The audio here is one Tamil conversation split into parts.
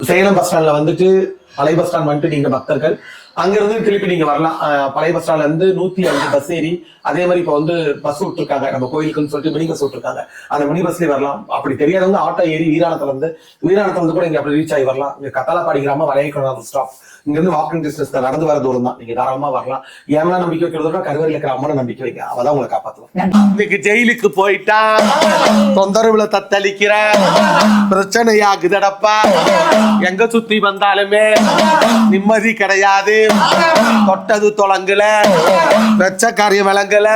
சேலம் பஸ் ஸ்டாண்ட்ல வந்துட்டு பழைய பஸ் ஸ்டாண்ட் வந்துட்டு நீங்க பக்தர்கள் அங்கிருந்து திருப்பி நீங்க வரலாம். பழைய பஸ் ஸ்டாண்ட்ல இருந்து 105 பஸ் ஏறி அதே மாதிரி இப்ப வந்து பஸ் விட்டுருக்காங்க நம்ம கோயிலுக்குன்னு சொல்லிட்டு மினி பஸ் விட்டுருக்காங்க. அந்த மினி பஸ்லயே வரலாம். அப்படி தெரியாதவங்க ஆட்டோ ஏறி வீராணத்துல இருந்து கூட இங்க அப்படி ரீச் ஆகி வரலாம். இங்க கத்தாலப்பாடி கிராமம் வளையக்குளம் ஸ்டாப் இங்க இருந்து வாக்கிங் டிஸ்டன்ஸ் நடந்து வர தூரம் தான். நீங்க தாராளமா வரலாம். ஏன்னா நம்பிக்கை வைக்கிறதோட கருவறையில் இருக்கிற அம்மனை நம்பிக்கை வைக்க அவதான் உங்களை காப்பாத்துவோம். இன்னைக்கு ஜெயிலுக்கு போயிட்டா தொந்தரவுல தத்தளிக்கிற பிரச்சனையாகுதடப்பா. எங்க சுத்தி வந்தாலுமே நிம்மதி கிடையாது. தொட்டது தொலங்கல பிரச்ச காரியம் விளங்கல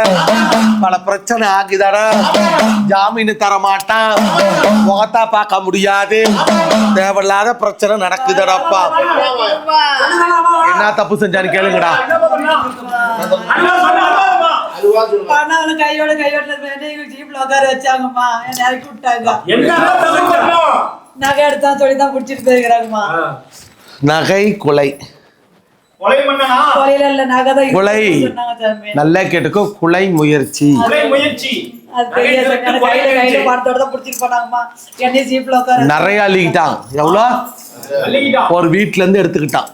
பல பிரச்சனை ஆகுதட. ஜாமீன் தர மாட்டான். முகத்தா பார்க்க முடியாது. தேவையில்லாத பிரச்சனை நடக்குதடப்பா. என்ன தப்பு செஞ்சான்னு கேளுங்கடா. நகை கொலை கொலை நல்லா கேட்டுக்கோ. கொலை முயற்சி நிறைய அள்ளிக்கிட்டான். எவ்வளோ ஒரு வீட்டுல இருந்து எடுத்துக்கிட்டான்.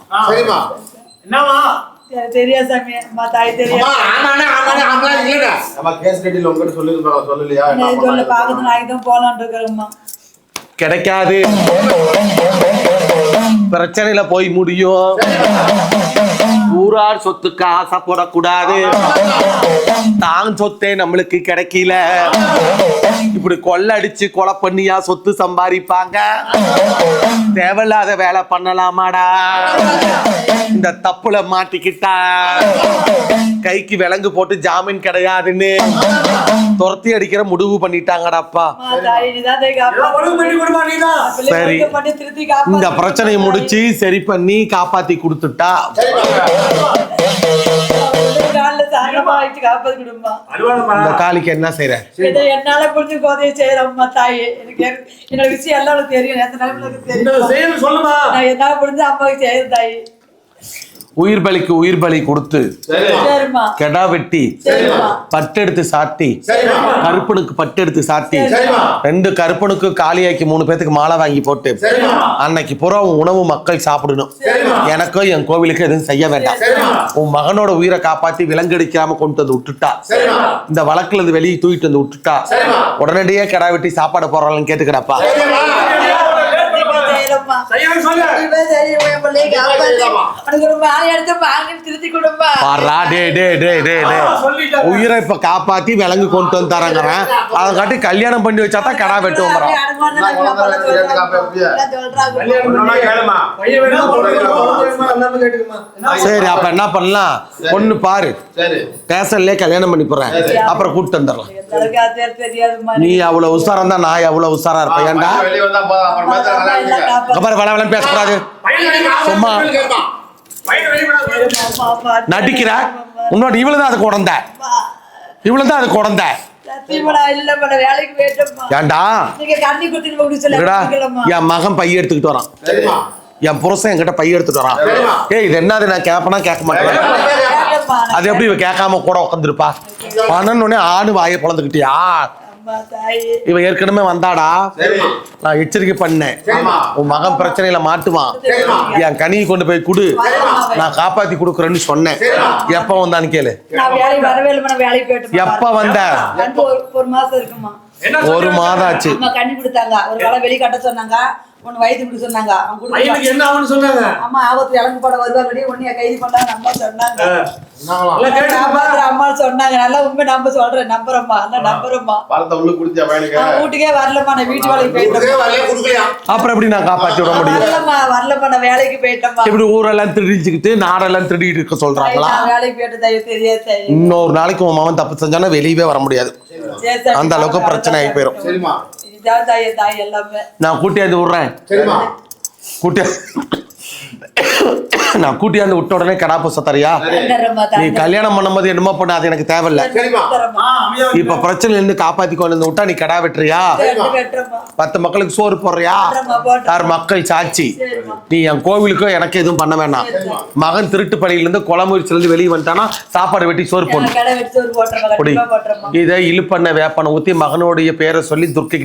கிடைக்காது. பிரச்சனையில போய் முடியும். ஊரார் சொத்துக்கு ஆசைப்படக்கூடாது. தான் சொத்தே நம்மளுக்கு கிடைக்கல. இப்படி கொள்ளடிச்சு கொலை பண்ணியா சொத்து சம்பாதிப்பாங்க. தேவையில்லாத வேலை பண்ணலாமாடா. இந்த தப்புல மாட்டிக்கிட்டா கைக்கு விலங்கு போட்டு ஜாமீன் கிடையாதுன்னு துரத்தி அடிக்கிற முடிவு பண்ணிட்டாங்கடாப்பா. சரி, இந்த பிரச்சனையை முடிச்சு சரி பண்ணி காப்பாத்தி கொடுத்துட்டா இந்த காலிக்கு என்ன செய்யற? என்னால புரிஞ்சு கோதையை செய்யறம்மா தாயே. எனக்கு விஷயம் எல்லாம் தெரியும். என்னால புரிஞ்சு அம்மாவுக்கு செய்யற தாயே. உயிர் பலிக்கு உயிர் பலி கொடுத்து கெடா வெட்டி பட்டெடுத்து சாத்தி கருப்பனுக்கு பட்டெடுத்து சாத்தி 2 கருப்பனுக்கு காளியாக்கி 3 பேத்துக்கு மாலை வாங்கி போட்டு அன்னைக்கு பூரா உணவு மக்கள் சாப்பிடணும். எனக்கும் என் கோவிலுக்கு எதுவும் செய்ய வேண்டாம். உன் மகனோட உயிரை காப்பாத்தி விலங்கடிக்காம கொண்டு வந்து விட்டுட்டா. இந்த வழக்குல இருந்து வெளியே தூக்கிட்டு வந்து விட்டுட்டா. உடனடியே கெடா வெட்டி சாப்பாடு போடுறாங்கன்னு கேட்டுக்கிடாப்பா. உயிரை இப்ப காப்பாத்தி விலங்கு கொண்டு வந்து தரங்கிறேன். அதை காட்டி கல்யாணம் பண்ணி வச்சாதான் கடா வெட்டு வந்துடும். சரி, அப்ப என்ன பண்ணலாம்? பொண்ணு பாரு, பேசலே கல்யாணம் பண்ணி போறேன். அப்புறம் கூப்பிட்டு வந்துடலாம். நீ அவ்வளவு உசாரம் தான், நான் எவ்வளவு உசாரா இருப்பேன். ஏன்டா அப்புறம் வளவளன்னு பேசக்கூடாது. சும்மா நடிக்கிற உன்னோட இவ்வளவுதான் அது குழந்தை. இவ்வளவுதான் அது குழந்தை. ஏண்டா என் மகன் பைய எடுத்துக்கிட்டு வரான். என் புருஷன் என்கிட்ட பைய எடுத்துட்டு வரான். ஏய், இது என்னது? நான் கேட்பனா கேட்க மாட்டேன். அது எப்படி இவ கேட்காம கூட உட்காந்துருப்பா? பணன்னு ஆணு வாயை பொழந்துக்கிட்டியா? இவ ஏற்கனவே வந்தாடா. நான் எச்சரிக்கை பண்ணேன். உன் மகன் பிரச்சனையில மாட்டுவான். என் கனியை கொண்டு போய் குடு, நான் காப்பாத்தி கொடுக்குறேன்னு சொன்னேன். எப்ப வந்தான்னு கேளு. எப்ப வந்த? 1 மாதம் ஆச்சு. கண்ணி கொடுத்தாங்க. ஒரு வேலை வெளியே கட்ட சொன்னாங்க. ஒன்னு வயது கொடுக்க சொன்னாங்க. என்ன ஆகும்னு சொன்னாங்க. அம்மா ஆபத்து இறங்கு போட வருவாங்க. உன்னைய கைது பண்ணாங்க. அம்மா சொன்னாங்க. அம்மா சொன்னாங்க. நல்லா உண்மை நம்ப சொல்றேன். நம்புறம்மா, நம்புறம்மா. வீட்டுக்கே வரலம்மா. நான் வீட்டு வேலைக்கு போயிட்டேன். அப்புறம் எப்படி நான் காப்பாத்தி விட முடியும்? வரலம்மா, நான் வேலைக்கு போயிட்டேம்மா. இப்படி ஊரெல்லாம் திருடிச்சுக்கிட்டு நாடெல்லாம் திருடிட்டு இருக்க சொல்றாங்களா? வேலைக்கு போயிட்டு தயவு தெரியாது. இன்னொரு நாளைக்கு உன் மகன் தப்பு செஞ்சானா வெளியவே வர முடியாது. அந்த அளவுக்கு பிரச்சனை ஆகி போயிடும். நான் கூட்டியாந்து விடுறேன். நான் கூட்டியாந்து விட்ட உடனே கடாப்பு சத்தறியா? நீ கல்யாணம் பண்ணும்போது என்னமோ பண்ண, அது எனக்கு தேவையில்லை. இப்ப பிரச்சனை இருந்து காப்பாத்தி கொண்டு விட்டா நீ கடா வெட்டுறியா? 10 மக்களுக்கு சோறு போடுறியா? யார் மக்கள் சாட்சி? நீ என் கோவிலுக்கும் எனக்கு எதுவும் பண்ண வேண்டாம். மகன் திருட்டு பணியில இருந்து கொலை முயற்சியில இருந்து வெளியே வந்துட்டானா சாப்பாடு வெட்டி சோறு போடணும். இதை இழுப்பண்ண வேப்பனை ஊத்தி மகனுடைய பேரை சொல்லி துர்க்கை